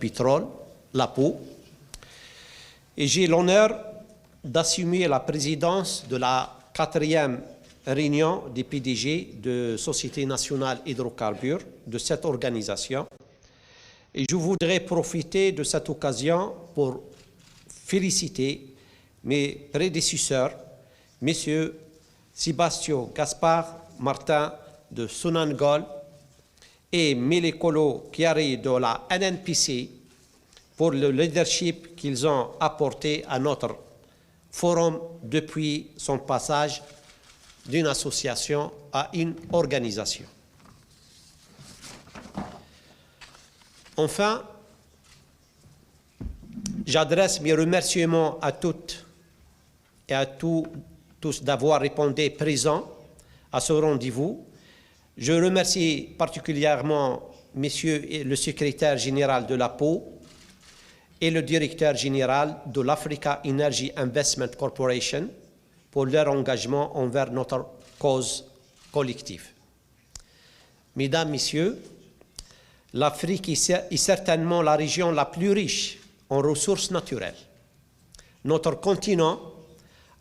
pétrole, la peau. Et j'ai l'honneur d'assumer la présidence de la 4e réunion des PDG de Société nationale hydrocarbures de cette organisation. Et je voudrais profiter de cette occasion pour féliciter mes prédécesseurs, messieurs Sébastien Gaspard Martin de Sonangol et Melekolo Kiari de la NNPC pour le leadership qu'ils ont apporté à notre forum depuis son passage d'une association à une organisation. Enfin, j'adresse mes remerciements à toutes et à tous d'avoir répondu présents à ce rendez-vous. Je remercie particulièrement Monsieur le secrétaire général de la PO et le directeur général de l'Africa Energy Investment Corporation pour leur engagement envers notre cause collective. Mesdames, Messieurs, l'Afrique est certainement la région la plus riche en ressources naturelles. Notre continent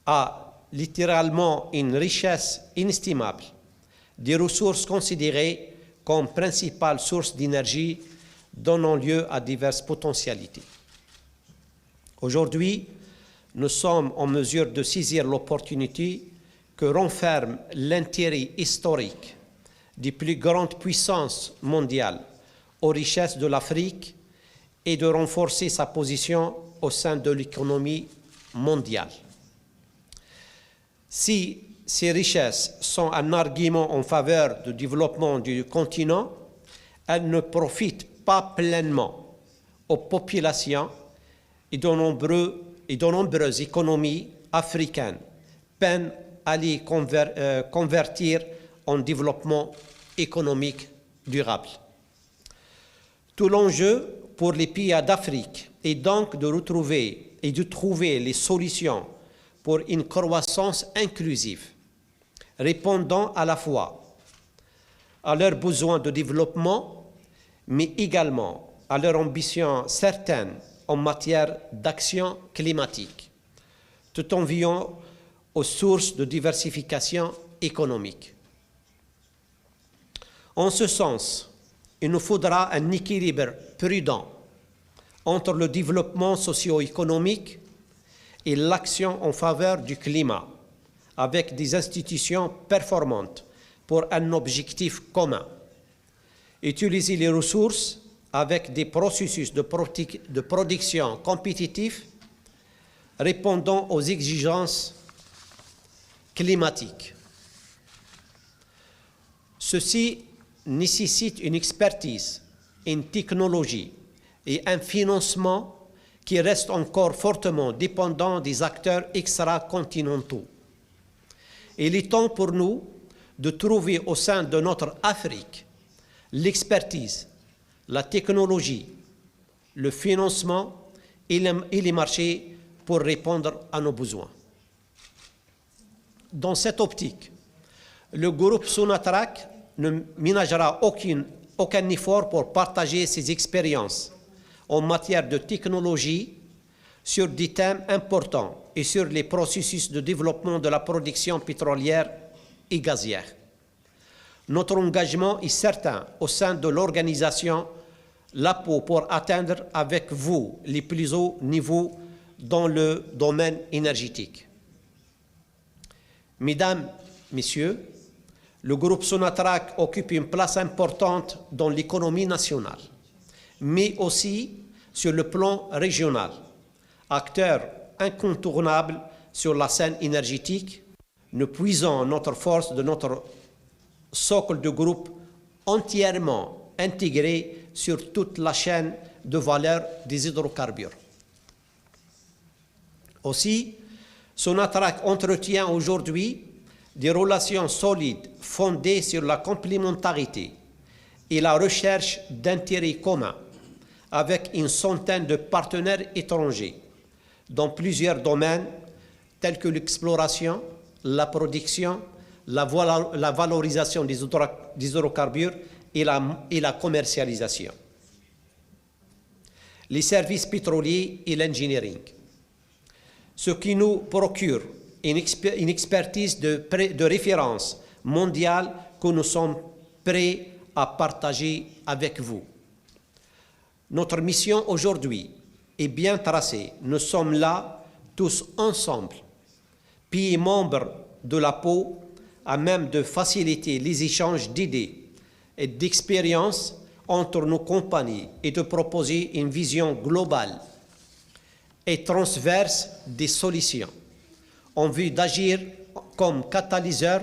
a littéralement une richesse inestimable, des ressources considérées comme principale source d'énergie donnant lieu à diverses potentialités. Aujourd'hui, nous sommes en mesure de saisir l'opportunité que renferme l'intérêt historique des plus grandes puissances mondiales aux richesses de l'Afrique et de renforcer sa position au sein de l'économie mondiale. Si ces richesses sont un argument en faveur du développement du continent, elles ne profitent pas pleinement aux populations et de nombreuses économies africaines peinent à les convertir en développement économique durable. Tout l'enjeu pour les pays d'Afrique est donc de retrouver et de trouver les solutions pour une croissance inclusive, répondant à la fois à leurs besoins de développement, mais également à leurs ambitions certaines en matière d'action climatique, tout en veillant aux sources de diversification économique. En ce sens, il nous faudra un équilibre prudent entre le développement socio-économique et l'action en faveur du climat, avec des institutions performantes pour un objectif commun. Utiliser les ressources avec des processus de production compétitifs répondant aux exigences climatiques. Ceci nécessite une expertise, une technologie et un financement qui restent encore fortement dépendants des acteurs extra-continentaux. Il est temps pour nous de trouver au sein de notre Afrique l'expertise, la technologie, le financement et les marchés pour répondre à nos besoins. Dans cette optique, le groupe Sonatrach ne ménagera aucun effort pour partager ses expériences en matière de technologie sur des thèmes importants et sur les processus de développement de la production pétrolière et gazière. Notre engagement est certain au sein de l'organisation LAPO pour atteindre avec vous les plus hauts niveaux dans le domaine énergétique. Mesdames, Messieurs, le groupe Sonatrach occupe une place importante dans l'économie nationale, mais aussi sur le plan régional, acteur incontournable sur la scène énergétique, nous puisons notre force de notre socle de groupe entièrement intégré sur toute la chaîne de valeur des hydrocarbures. Aussi, Sonatrach entretient aujourd'hui des relations solides fondées sur la complémentarité et la recherche d'intérêts communs avec une centaine de partenaires étrangers dans plusieurs domaines tels que l'exploration, la production, la valorisation des hydrocarbures et la commercialisation. les services pétroliers et l'engineering, ce qui nous procure une expertise de référence mondiale que nous sommes prêts à partager avec vous. Notre mission aujourd'hui est bien tracée. Nous sommes là tous ensemble, pays membres de l'APO, à même de faciliter les échanges d'idées et d'expériences entre nos compagnies et de proposer une vision globale et transverse des solutions en vue d'agir comme catalyseur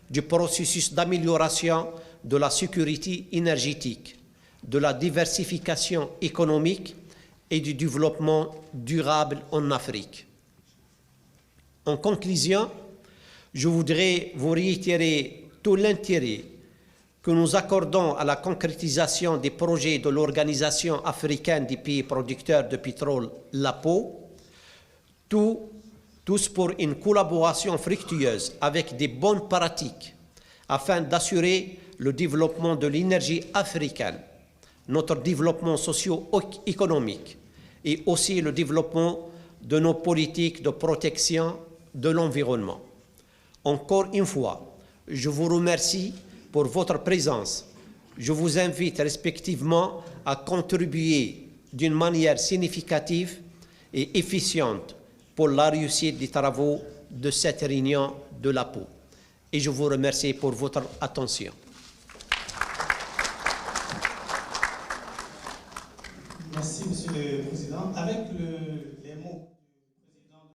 du processus d'amélioration de la sécurité énergétique, de la diversification économique et du développement durable en Afrique. En conclusion, je voudrais vous réitérer tout l'intérêt que nous accordons à la concrétisation des projets de l'Organisation africaine des pays producteurs de pétrole, l'APO, tous pour une collaboration fructueuse avec des bonnes pratiques afin d'assurer le développement de l'énergie africaine, notre développement socio-économique et aussi le développement de nos politiques de protection de l'environnement. Encore une fois, je vous remercie pour votre présence. Je vous invite respectivement à contribuer d'une manière significative et efficiente pour la réussite des travaux de cette réunion de l'APO. Et je vous remercie pour votre attention. Merci, Monsieur le Président. Avec